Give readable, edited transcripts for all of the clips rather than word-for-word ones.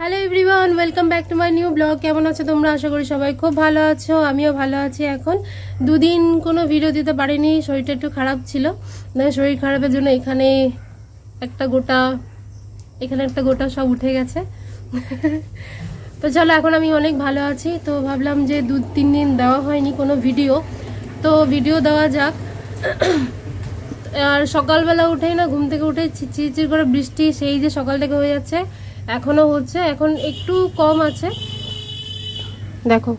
Hello everyone, welcome back to my new blog. কেমন আছো তোমরা? আশা করি সবাই খুব ভালো আছো, আমিও ভালো আছি। এখন দুদিন কোনো ভিডিও দিতে পারিনি, শরীরটা একটু খারাপ ছিল। শরীর খারাপের জন্য এখানে একটা গোটা সব উঠে গেছে। তো চলো, এখন আমি অনেক ভালো আছি। তো ভাবলাম যে 2-3 দিন দেওয়া হয়নি কোনো ভিডিও, তো ভিডিও দেওয়া যাক। আর সকালবেলা উঠেই না, ঘুম থেকে উঠে চিরচির করে বৃষ্টি, সেই যে সকাল থেকে হয়ে যাচ্ছে, এখনো হচ্ছে। এখন একটু কম আছে, দেখো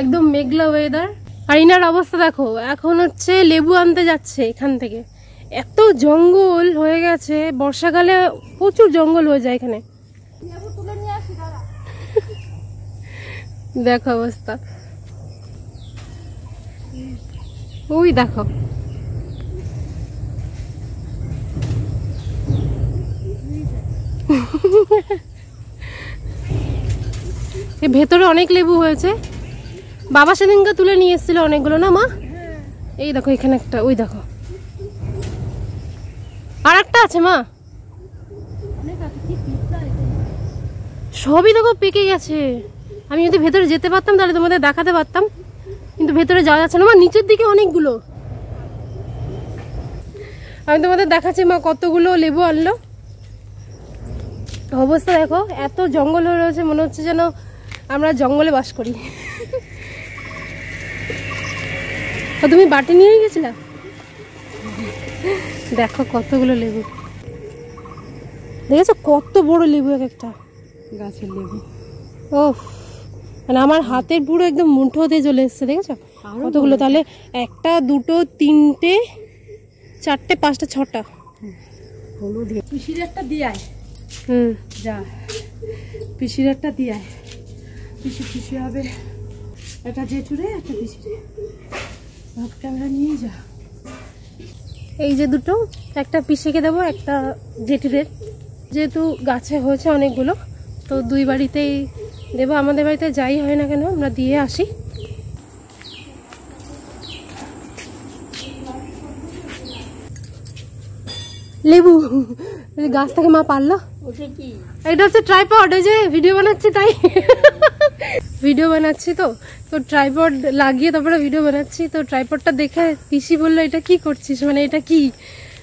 একদম মেঘলা ওয়েদার। আর ইনার অবস্থা দেখো, এখন হচ্ছে লেবু আনতে যাচ্ছে এখান থেকে। এত জঙ্গল হয়ে গেছে, বর্ষাকালে প্রচুর জঙ্গল হয়ে যায় এখানে। দেখো অবস্থা, ওই দেখো ভেতরে অনেক লেবু হয়েছে। বাবা সেদিনকে তুলে নিয়ে এসেছিল অনেকগুলো, না মা? এই দেখো এখানে একটা, ওই দেখো আর একটা আছে মা। সবই দেখো পেকে গেছে। আমি যদি ভেতরে যেতে পারতাম তাহলে তোমাদের দেখাতে পারতাম, কিন্তু ভেতরে যাওয়া যাচ্ছে না। মা নিচের দিকে অনেকগুলো, আমি তোমাদের দেখাচ্ছি মা কতগুলো লেবু আনলো। অবস্থা দেখো, এত জঙ্গল হয়ে রয়েছে, মনে হচ্ছে যেন আমরা জঙ্গলে বাস করি। তুমি বাটি নিয়ে গেছিলা? দেখো কতগুলো লেবু, দেখেছো কত বড় লেবু, এক একটা গাছের লেবু। ও মানে আমার হাতের পুরো একদম মুঠোতে চলে এসছে, দেখেছো কতগুলো? তাহলে 1, 2, 3, 4, 5, 6টা হলুদ। পিসির একটা দিয়ায়, যা পিসির একটা দিয়ায়, পিসি হবে একটা জেঠুরে, একটা পিসিরে। সব ক্যামেরা নিয়ে যা। এই যে দুটো, একটা পিসিকে দেবো, একটা জেঠুরের। যেহেতু গাছে হয়েছে অনেকগুলো, তো 2 বাড়িতেই দেবো। আমাদের বাড়িতে যাই হয় না কেন আমরা দিয়ে আসি। লেবু গাছ থেকে মা পারলো। এটা হচ্ছে ট্রাইপড, ওই যে ভিডিও বানাচ্ছি তাই। ভিডিও বানাচ্ছি তো ট্রাইপড লাগিয়ে তারপরে ভিডিও বানাচ্ছি। তো ট্রাইপডটা দেখে পিসি বললো, এটা কি করছিস, মানে এটা কি?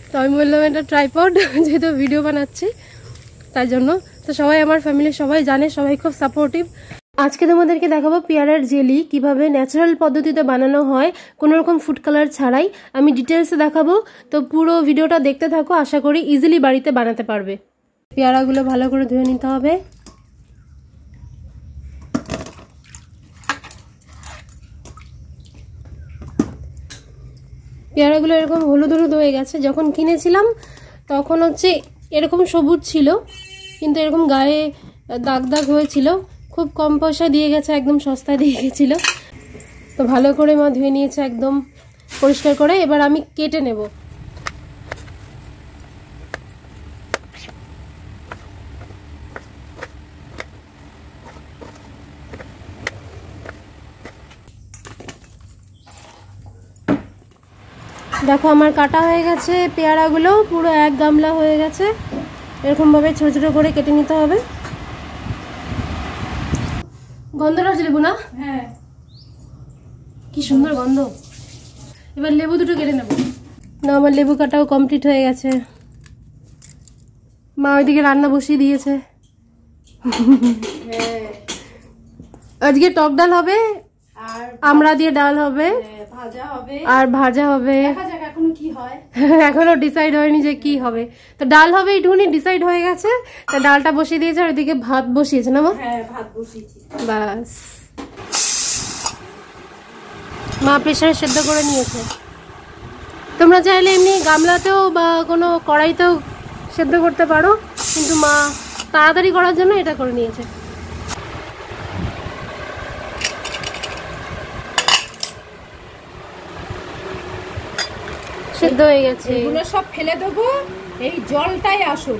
তো আমি বললাম এটা ট্রাইপড, যেহেতু ভিডিও বানাচ্ছি তাই জন্য। তো সবাই, আমার ফ্যামিলির সবাই জানে, সবাই খুব সাপোর্টিভ। আজকে তোমাদেরকে দেখাবো পেয়ারার জেলি কিভাবে ন্যাচারাল পদ্ধতিতে বানানো হয়, কোনো রকম ফুড কালার ছাড়াই। আমি ডিটেলসে দেখাবো, তো পুরো ভিডিওটা দেখতে থাকো। আশা করি ইজিলি বাড়িতে বানাতে পারবে। পেয়ারাগুলো ভালো করে ধুয়ে নিতে হবে। পেয়ারাগুলো এরকম হলুদ হলুদ হয়ে গেছে। যখন কিনেছিলাম তখন হচ্ছে এরকম সবুজ ছিল, কিন্তু এরকম গায়ে দাগ দাগ হয়েছিল। খুব কম পয়সা দিয়ে গেছে, একদম সস্তায় দিয়ে গেছিল। তো ভালো করে মা ধুয়ে নিয়েছে একদম পরিষ্কার করে। এবার আমি কেটে নেব। দেখো আমার কাটা হয়ে গেছে, পেয়ারাগুলো পুরো 1 গামলা হয়ে গেছে। এরকমভাবে ছোট ছোট করে কেটে নিতে হবে। গন্ধটা হচ্ছে লেবু না? হ্যাঁ, কি সুন্দর গন্ধ। এবার লেবু দুটো কেটে নেব। না, আমার লেবু কাটাও কমপ্লিট হয়ে গেছে। মা ওইদিকে রান্না বসিয়ে দিয়েছে। আজকে টক ডাল হবে, আমড়া দিয়ে ডাল হবে, আর ভাজা হবে। এখনো ডিসাইড হয়নি যে কি হবে। তো ডাল হবে, এইটুকুনি ডিসাইড হয়ে গেছে। তো ডালটা বসিয়ে দিয়েছে, আর ওইদিকে ভাত বসিয়েছে না মা? ভাত বসিয়েছি, বাস। মা প্রেসারে সেদ্ধ করে নিয়েছে। তোমরা চাইলে এমনি গামলাতেও বা কোনো কড়াইতেও সেদ্ধ করতে পারো, কিন্তু মা তাড়াতাড়ি করার জন্য এটা করে নিয়েছে। সেদ্ধ হয়ে গেছে, এগুলো সব ফেলে দেবো, এই জলটাই আসল।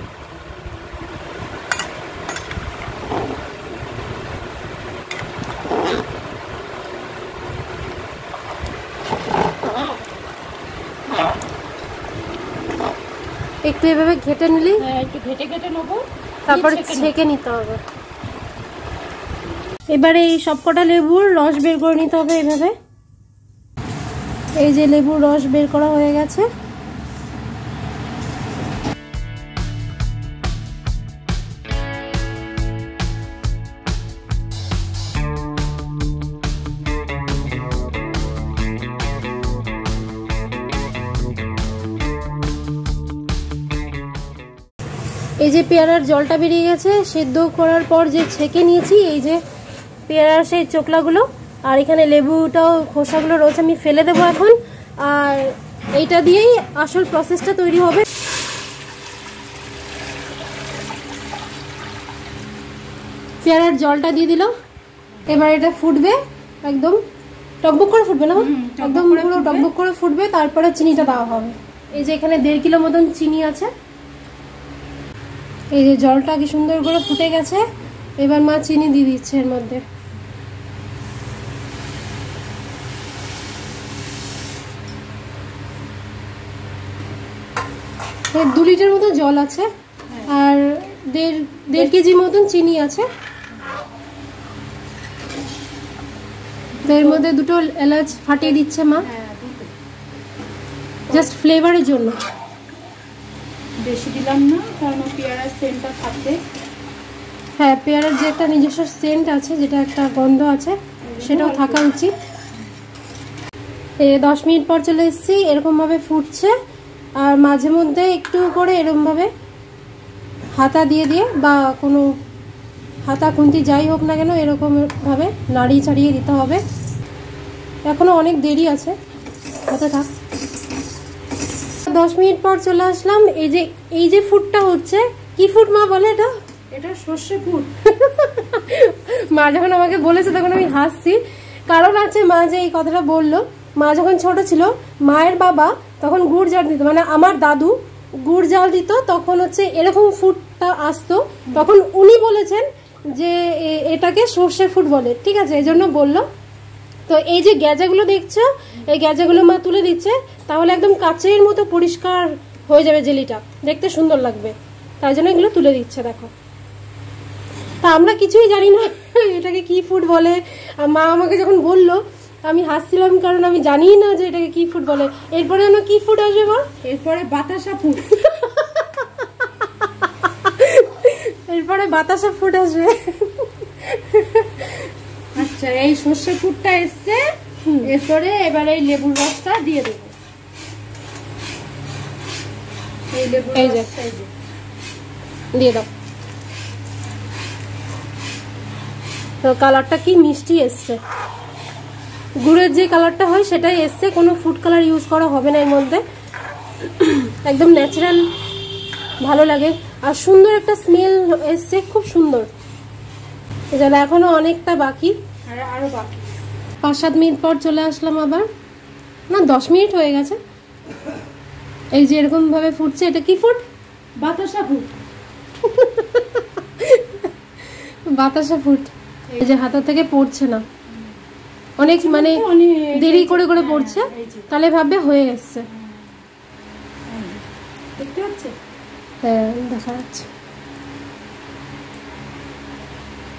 একটু এভাবে ঘেটে নিলি, একটু ঘেটে ঘেটে নেবো, তারপরে ছেঁকে নিতে হবে। এবারে এই সবকটা লেবুর রস বের করে নিতে হবে এইভাবে। এই যে লেবুর রস বের করা হয়ে গেছে। এই যে পেয়ারার জলটা বেরিয়ে গেছে, সেদ্ধ করার পর যে ছেঁকে নিয়েছি এই যে পেয়ারার সেই চোকলাগুলো, আর এখানে লেবুটাও খোসাগুলো রয়েছে, আমি ফেলে দেবো এখন। আর এইটা দিয়েই আসল প্রসেসটা তৈরি হবে। পেয়ারার জলটা দিয়ে দিল, এবার এটা ফুটবে, একদম টকবক করে ফুটবে না, একদম পুরো টকবক করে ফুটবে, তারপরে চিনিটা দেওয়া হবে। এই যে এখানে 1.5 কিলো মতন চিনি আছে। এই যে জলটা কি সুন্দর করে ফুটে গেছে, এবার মা চিনি দিয়ে দিচ্ছে এর মধ্যে। এর 2 লিটার মতো জল আছে, আর 1.5 কেজি মতন চিনি আছে। এর মধ্যে 2টো এলাচ ফাটিয়ে দিচ্ছে মা, জাস্ট ফ্লেভারের জন্য। বেশি দিলাম না, কারণ পেয়ারার সেন্টটা থাকবে। হ্যাঁ, পেয়ারার যে একটা নিজস্ব সেন্ট আছে, যেটা একটা গন্ধ আছে, সেটাও থাকা উচিত। 10 মিনিট পর চলে এসেছি, এরকমভাবে ফুটছে। আর মাঝে মধ্যে একটু করে এরকমভাবে হাতা দিয়ে দিয়ে বা কোনো হাতা খুন্তি যাই হোক না কেন, এরকমভাবে নাড়িয়ে ছাড়িয়ে দিতে হবে। এখনও অনেক দেরি আছে, হতে থাক। 10 মিনিট পর চলে আসলাম। এই যে ফুটটা হচ্ছে, কি ফুট মা বলে এটা? এটা সর্ষে ফুট। মা যখন আমাকে বলেছে তখন আমি হাসছি, কারণ আছে মা যে এই কথাটা বললো। মা যখন ছোট ছিল, মায়ের বাবা তখন গুড় জাল দিত, মানে আমার দাদু গুড় জাল দিত, তখন হচ্ছে এরকম ফুটটা আসতো। তখন উনি বলেছেন যে এটাকে সর্ষে ফুট বলে, ঠিক আছে, এই জন্য বললো। তো এই যে গ্যাজাগুলো দেখছো, এই গ্যাজাগুলো মা তুলে দিচ্ছে, তাহলে একদম কাচের মতো পরিষ্কার হয়ে যাবে জেলিটা, দেখতে সুন্দর লাগবে, তাই জন্য এগুলো তুলে দিচ্ছে। দেখো, তা আমরা কিছুই জানি না এটাকে কি ফুড বলে। মা আমাকে যখন বললো আমি হাসছিলাম, কারণ আমি জানি না যে এটাকে কি ফুড বলে। এরপরে আমরা কি ফুড আসবে বল? এরপরে বাতাসা ফুট। এরপরে বাতাসা ফুড আসবে। আচ্ছা, এই সর্ষে ফুটটা এসছে, এরপরে এবারে এই লেবুর রসটা দিয়ে দেবো। এই লেবুর রসটা দিয়ে দাও। তো কালারটা কি মিষ্টি এসছে, গুড়ের যে কালারটা হয় সেটাই এসছে, কোনো ফুড কালার ইউজ করা হবে না এর মধ্যে, একদম ন্যাচারাল, ভালো লাগে। আর সুন্দর একটা স্মেল এসছে, খুব সুন্দর। এছাড়া এখনো অনেকটা বাকি, আরো বাকি। 5-7 মিনিট পর চলে আসলাম আবার, না 10 মিনিট হয়ে গেছে। এই যে এরকম ভাবে ফুটছে, এটা কি ফুড? বাতাসা ফুট। বাতাসা ফুট। এই যে হাতা থেকে পড়ছে না, অনেক মানে দেরি করে করে পড়ছে, তাহলে ভাববে হয়ে গেছে। দেখতে পাচ্ছে? হ্যাঁ, দেখা যাচ্ছে।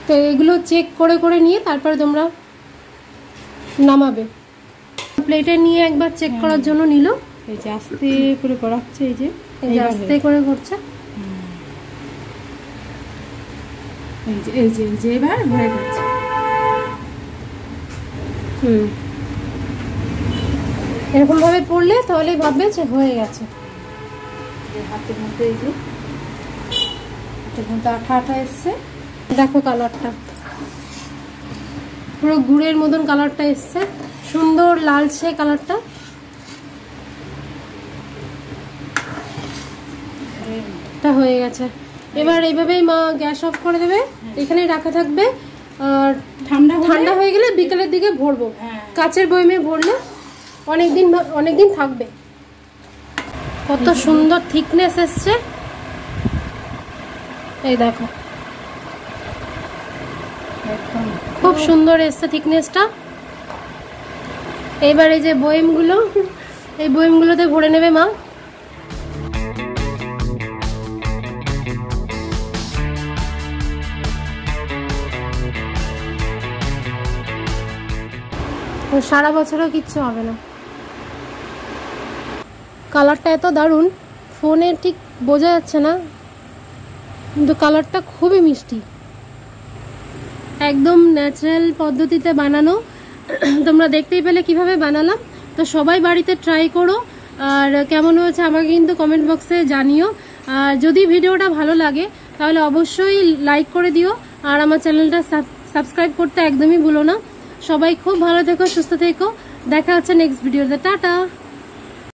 তো এগুলো চেক করে করে নিয়ে তারপরে তোমরা নামাবে। প্লেটে নিয়ে একবার চেক করার জন্য নিল। এই যে আস্তে করে করাচ্ছে, এই যে আস্তে করে করছে, এই যে এবার হয়ে গেছে। এরকম ভাবে পড়লে তাহলে ভাববে যে হয়ে গেছে। হাতের মধ্যে এই যে হাতের মধ্যে আঠা আঠা এসছে। দেখো কালারটা পুরো গুড়ের মতন কালারটা এসছে, সুন্দর লালচে কালারটা। এটা হয়ে গেছে। এবার এইভাবেই মা গ্যাস অফ করে দেবে, এখানে রাখা থাকবে। আর ঠান্ডা হয়ে গেলে বিকেলের দিকে ভরবো, কাচের বয়মে ভরলে অনেকদিন থাকবে। কত সুন্দর থিকনেস এসছে, এই দেখো খুব সুন্দর এসছে থিকনেসটা। এবার এই যে বয়মগুলো, এই বয়মগুলোতে ভরে নেবে মা। সারা বছরও কিচ্ছু হবে না। কালারটা এত দারুণ, ফোনে ঠিক বোঝা যাচ্ছে না, কিন্তু কালারটা খুবই মিষ্টি, একদম ন্যাচারাল পদ্ধতিতে বানানো। তোমরা দেখতেই পেলে কিভাবে বানালাম। তো সবাই বাড়িতে ট্রাই করো, আর কেমন হয়েছে আমাকে কিন্তু কমেন্ট বক্সে জানিও। আর যদি ভিডিওটা ভালো লাগে তাহলে অবশ্যই লাইক করে দিও, আর আমার চ্যানেলটা সাবস্ক্রাইব করতে একদমই ভুলো না। সবাই খুব ভালো থেকো, সুস্থ থেকো, দেখা হচ্ছে নেক্সট ভিডিওতে। টাটা।